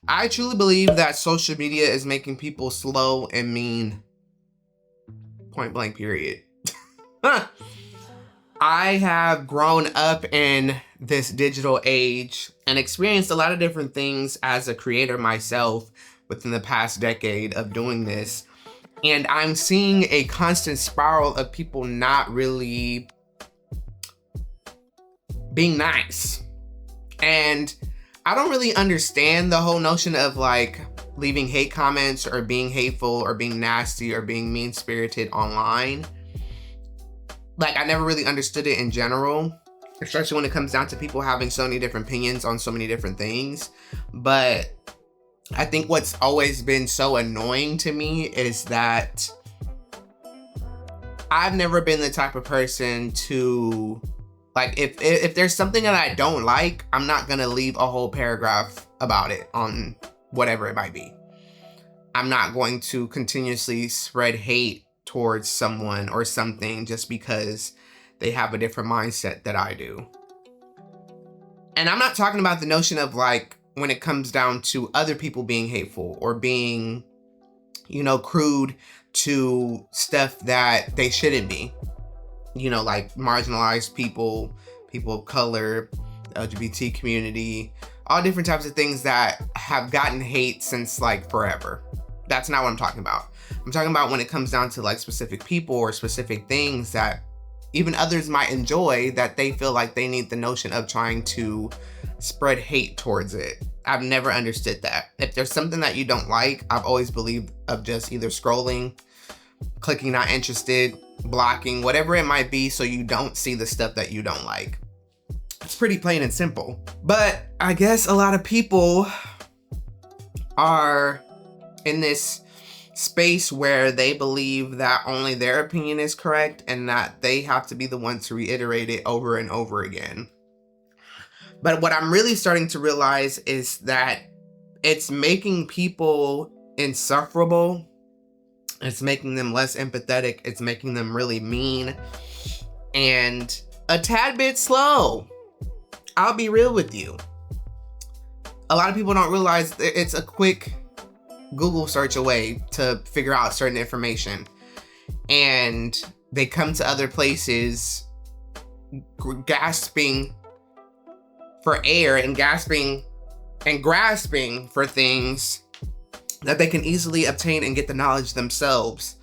I truly believe that social media is making people slow and mean. Point blank, period. I have grown up in this digital age and experienced a lot of different things as a creator myself within the past decade of doing this. And I'm seeing a constant spiral of people not really being nice. And I don't really understand the whole notion of like leaving hate comments or being hateful or being nasty or being mean-spirited online. Like, I never really understood it in general, especially when it comes down to people having so many different opinions on so many different things. But I think what's always been so annoying to me is that I've never been the type of person to, like, if there's something that I don't like, I'm not gonna leave a whole paragraph about it on whatever it might be. I'm not going to continuously spread hate towards someone or something just because they have a different mindset that I do. And I'm not talking about the notion of like when it comes down to other people being hateful or being, you know, crude to stuff that they shouldn't be. You know, like marginalized people, people of color, LGBT community, all different types of things that have gotten hate since like forever. That's not what I'm talking about. I'm talking about when it comes down to like specific people or specific things that even others might enjoy, that they feel like they need the notion of trying to spread hate towards it. I've never understood that. If there's something that you don't like, I've always believed of just either scrolling, clicking not interested, blocking, whatever it might be, so you don't see the stuff that you don't like. It's pretty plain and simple. But I guess a lot of people are in this space where they believe that only their opinion is correct and that they have to be the one to reiterate it over and over again. But what I'm really starting to realize is that it's making people insufferable. It's making them less empathetic. It's making them really mean and a tad bit slow. I'll be real with you. A lot of people don't realize that it's a quick Google search away to figure out certain information. And they come to other places gasping for air and gasping and grasping for things that they can easily obtain and get the knowledge themselves.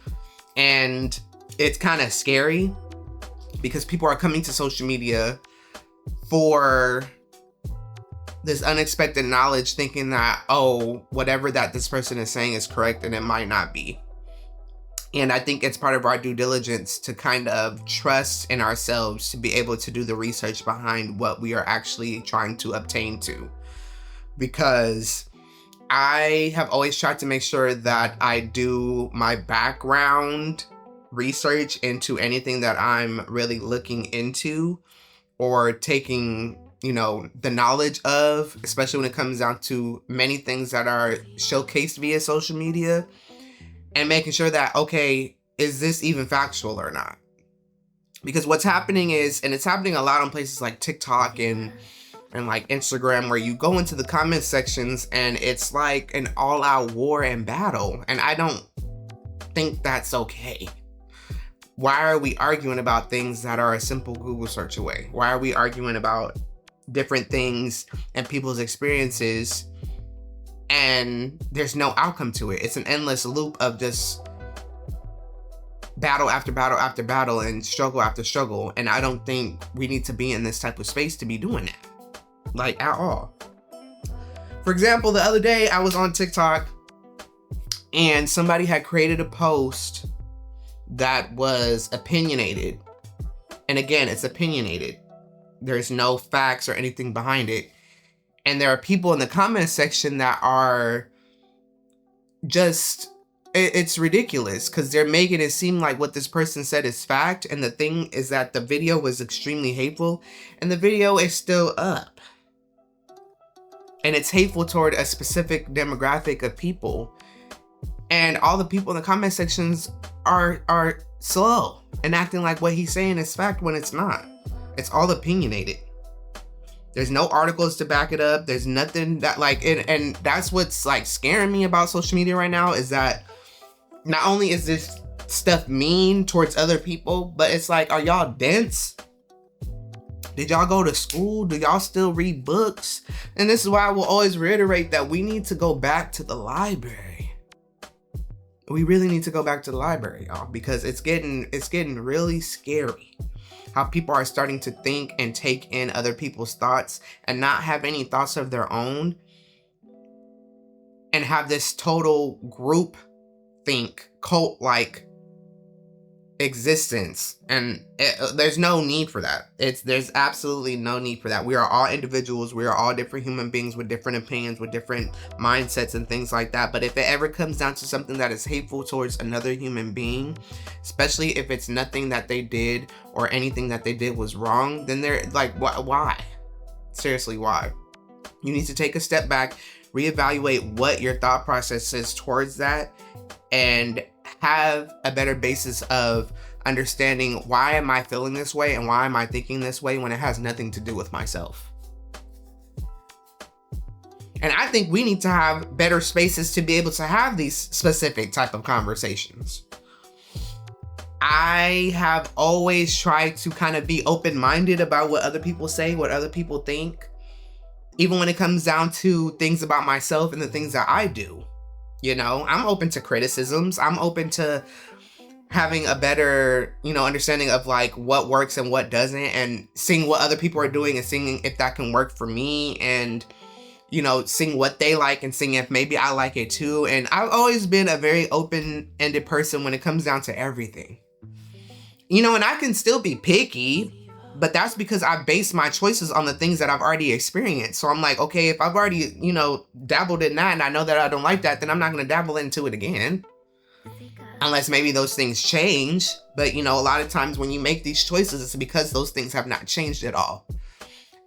And it's kind of scary because people are coming to social media for this unexpected knowledge, thinking that, oh, whatever that this person is saying is correct, and it might not be. And I think it's part of our due diligence to kind of trust in ourselves to be able to do the research behind what we are actually trying to obtain to. Because I have always tried to make sure that I do my background research into anything that I'm really looking into or taking, you know, the knowledge of, especially when it comes down to many things that are showcased via social media, and making sure that, okay, is this even factual or not? Because what's happening is, and it's happening a lot on places like TikTok and like Instagram, where you go into the comment sections and it's like an all-out war and battle. And I don't think that's okay. Why are we arguing about things that are a simple Google search away? Why are we arguing about different things and people's experiences and there's no outcome to it? It's an endless loop of just battle after battle after battle and struggle after struggle. And I don't think we need to be in this type of space to be doing that, like, at all. For example, the other day I was on TikTok and somebody had created a post that was opinionated. And again, it's opinionated. There's no facts or anything behind it. And there are people in the comment section that are just, it's ridiculous because they're making it seem like what this person said is fact. And the thing is that the video was extremely hateful and the video is still up. And it's hateful toward a specific demographic of people. And all the people in the comment sections are slow and acting like what he's saying is fact when it's not. It's all opinionated. There's no articles to back it up. There's nothing that like, and that's what's like scaring me about social media right now, is that not only is this stuff mean towards other people, but it's like, are y'all dense? Did y'all go to school? Do y'all still read books? And this is why I will always reiterate that we need to go back to the library. We really need to go back to the library, y'all, because it's getting really scary how people are starting to think and take in other people's thoughts and not have any thoughts of their own, and have this total group think, cult-like existence. And there's no need for that. There's absolutely no need for that. We are all individuals. We are all different human beings with different opinions, with different mindsets and things like that. But if it ever comes down to something that is hateful towards another human being, especially if it's nothing that they did or anything that they did was wrong, then they're like, why? Seriously, why? You need to take a step back, reevaluate what your thought process is towards that, and have a better basis of understanding, why am I feeling this way and why am I thinking this way when it has nothing to do with myself. And I think we need to have better spaces to be able to have these specific type of conversations. I have always tried to kind of be open-minded about what other people say, what other people think, even when it comes down to things about myself and the things that I do. You know, I'm open to criticisms. I'm open to having a better, understanding of like what works and what doesn't, and seeing what other people are doing and seeing if that can work for me, and, seeing what they like and seeing if maybe I like it too. And I've always been a very open-ended person when it comes down to everything. And I can still be picky, but that's because I base my choices on the things that I've already experienced. So I'm like, okay, if I've already, dabbled in that and I know that I don't like that, then I'm not going to dabble into it again. Unless maybe those things change. But, a lot of times when you make these choices, it's because those things have not changed at all.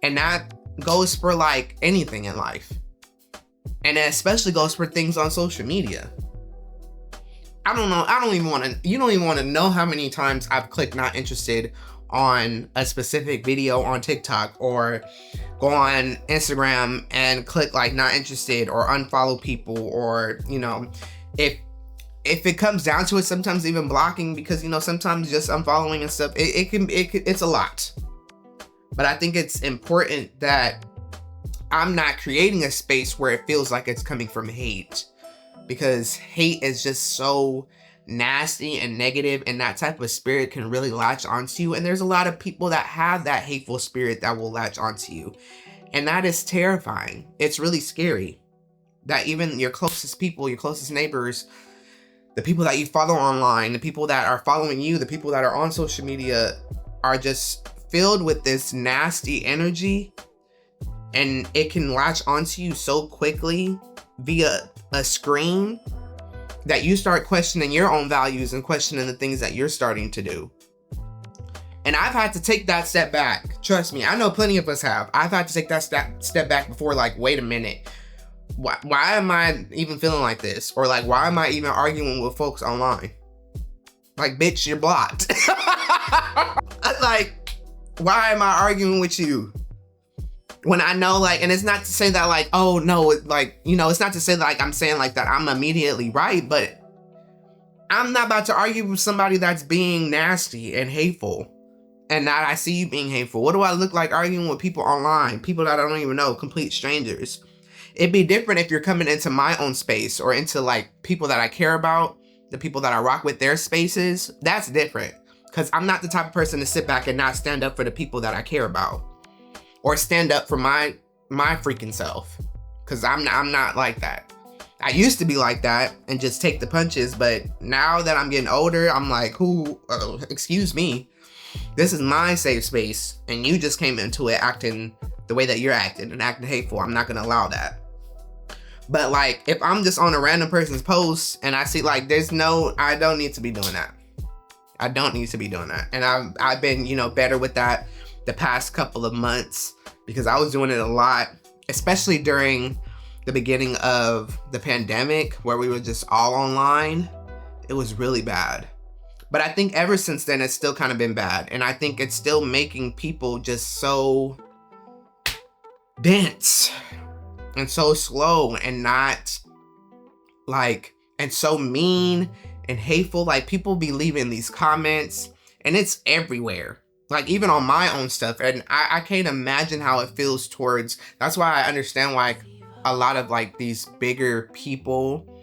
And that goes for like anything in life. And it especially goes for things on social media. I don't know. You don't even want to know how many times I've clicked not interested on a specific video on TikTok, or go on Instagram and click like not interested, or unfollow people, or if it comes down to it, sometimes even blocking, because sometimes just unfollowing and stuff, it's a lot. But I think it's important that I'm not creating a space where it feels like it's coming from hate, because hate is just so nasty and negative, and that type of spirit can really latch onto you. And there's a lot of people that have that hateful spirit that will latch onto you, and that is terrifying. It's really scary that even your closest people, your closest neighbors, the people that you follow online, the people that are following you, the people that are on social media, are just filled with this nasty energy, and it can latch onto you so quickly via a screen that you start questioning your own values and questioning the things that you're starting to do. And I've had to take that step back. Trust me, I know plenty of us have. I've had to take that step back before, like, wait a minute. Why am I even feeling like this? Or like, why am I even arguing with folks online? Like, bitch, you're blocked. Like, why am I arguing with you? When I know, like, and it's not to say that, like, oh no, like, it's not to say that, like, I'm saying like that I'm immediately right, but I'm not about to argue with somebody that's being nasty and hateful, and that I see you being hateful. What do I look like arguing with people online, people that I don't even know, complete strangers? It'd be different if you're coming into my own space, or into like people that I care about, the people that I rock with, their spaces. That's different, because I'm not the type of person to sit back and not stand up for the people that I care about, or stand up for my freaking self, because I'm not like that. I used to be like that and just take the punches, but now that I'm getting older, I'm like, excuse me, this is my safe space, and you just came into it acting the way that you're acting and acting hateful. I'm not gonna allow that. But like, if I'm just on a random person's post and I see like I don't need to be doing that. I don't need to be doing that. And I've been, better with that the past couple of months, because I was doing it a lot, especially during the beginning of the pandemic, where we were just all online. It was really bad. But I think ever since then, it's still kind of been bad. And I think it's still making people just so dense and so slow and not like, and so mean and hateful. Like, people be leaving these comments and it's everywhere, like even on my own stuff, and I can't imagine how it feels towards, that's why I understand why a lot of like these bigger people,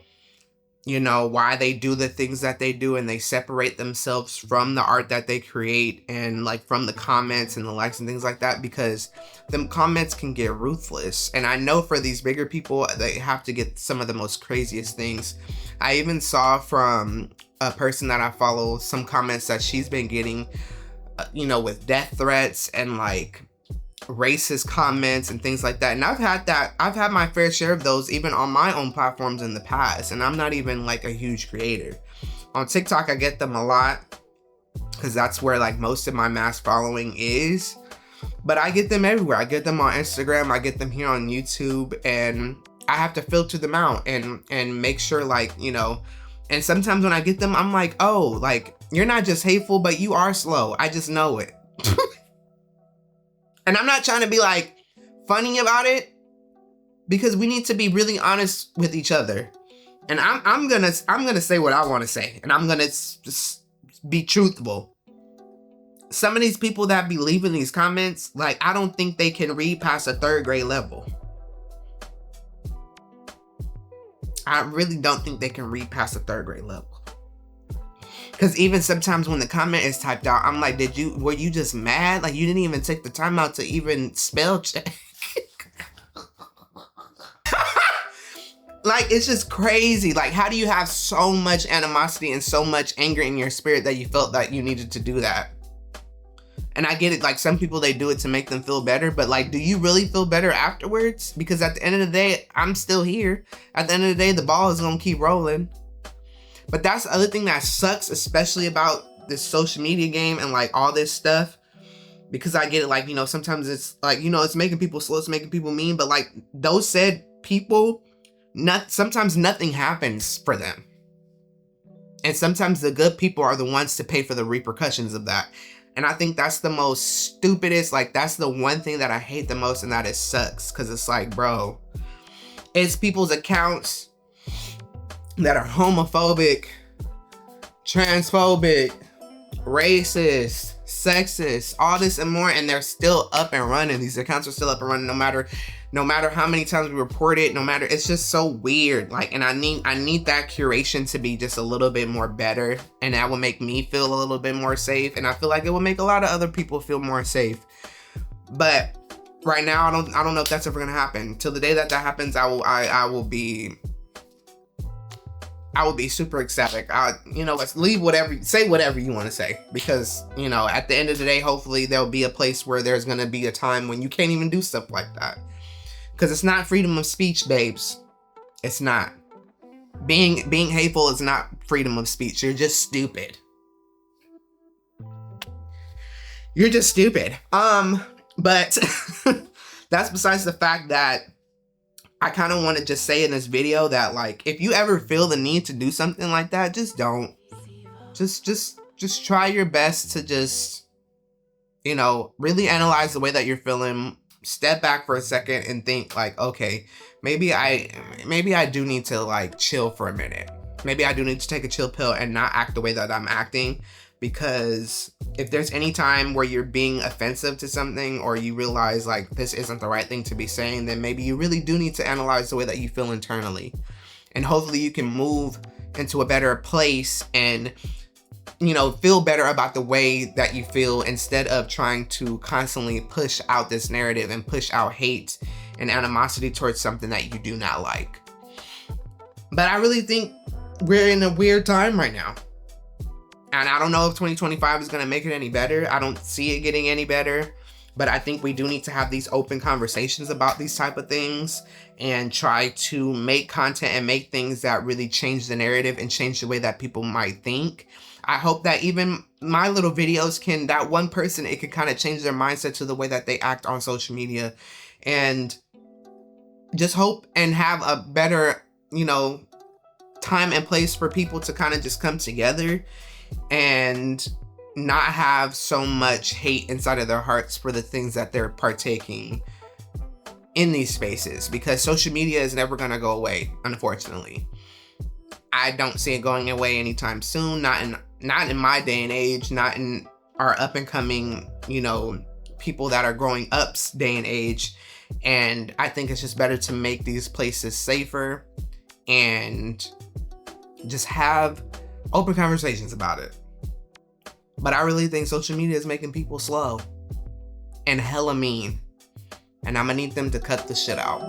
you know, why they do the things that they do and they separate themselves from the art that they create and like from the comments and the likes and things like that, because them comments can get ruthless. And I know for these bigger people, they have to get some of the most craziest things. I even saw from a person that I follow some comments that she's been getting, you know, with death threats and like racist comments and things like that. And I've had my fair share of those even on my own platforms in the past, and I'm not even like a huge creator. On TikTok I get them a lot because that's where like most of my mass following is, but I get them everywhere. I get them on Instagram, I get them here on YouTube, and I have to filter them out and make sure, like, you know, and sometimes when I get them I'm like, oh, like, you're not just hateful, but you are slow. I just know it. And I'm not trying to be like funny about it, because we need to be really honest with each other. And I'm gonna say what I want to say, and I'm gonna just be truthful. Some of these people that be leaving these comments, like, I don't think they can read past a 3rd grade level. I really don't think they can read past a 3rd grade level. Because even sometimes when the comment is typed out, I'm like, were you just mad? Like, you didn't even take the time out to even spell check. Like, it's just crazy. Like, how do you have so much animosity and so much anger in your spirit that you felt that you needed to do that? And I get it, like, some people, they do it to make them feel better, but like, do you really feel better afterwards? Because at the end of the day, I'm still here. At the end of the day, the ball is gonna keep rolling. But that's the other thing that sucks, especially about this social media game and like all this stuff, because I get it, like, you know, sometimes it's like, you know, it's making people slow, it's making people mean, but like those said people, sometimes nothing happens for them. And sometimes the good people are the ones to pay for the repercussions of that. And I think that's the most stupidest, like, that's the one thing that I hate the most, and that it sucks, because it's like, bro, it's people's accounts that are homophobic, transphobic, racist, sexist, all this and more, and they're still up and running. These accounts are still up and running no matter how many times we report it, it's just so weird. Like, and I need that curation to be just a little bit more better, and that will make me feel a little bit more safe, and I feel like it will make a lot of other people feel more safe. But right now, I don't know if that's ever gonna happen. Till the day that happens, I will be super ecstatic. You know, let's say whatever you want to say, because, you know, at the end of the day, hopefully there'll be a place where there's going to be a time when you can't even do stuff like that. Because it's not freedom of speech, babes. It's not. Being hateful is not freedom of speech. You're just stupid. You're just stupid. But that's besides the fact that I kind of want to just say in this video that, like, if you ever feel the need to do something like that, just don't. Just try your best to just, you know, really analyze the way that you're feeling. Step back for a second and think, like, okay, maybe I do need to, like, chill for a minute. Maybe I do need to take a chill pill and not act the way that I'm acting. Because if there's any time where you're being offensive to something, or you realize like this isn't the right thing to be saying, then maybe you really do need to analyze the way that you feel internally. And hopefully you can move into a better place and, you know, feel better about the way that you feel, instead of trying to constantly push out this narrative and push out hate and animosity towards something that you do not like. But I really think we're in a weird time right now. And I don't know if 2025 is going to make it any better. I don't see it getting any better. But I think we do need to have these open conversations about these type of things, and try to make content and make things that really change the narrative and change the way that people might think. I hope that even my little videos can, that one person, it can kind of change their mindset to the way that they act on social media, and just hope and have a better, you know, time and place for people to kind of just come together and not have so much hate inside of their hearts for the things that they're partaking in these spaces, because social media is never gonna go away, unfortunately. I don't see it going away anytime soon, not in my day and age, not in our up and coming, you know, people that are growing up's day and age. And I think it's just better to make these places safer and just have open conversations about it. But I really think social media is making people slow and hella mean. And I'm gonna need them to cut the shit out.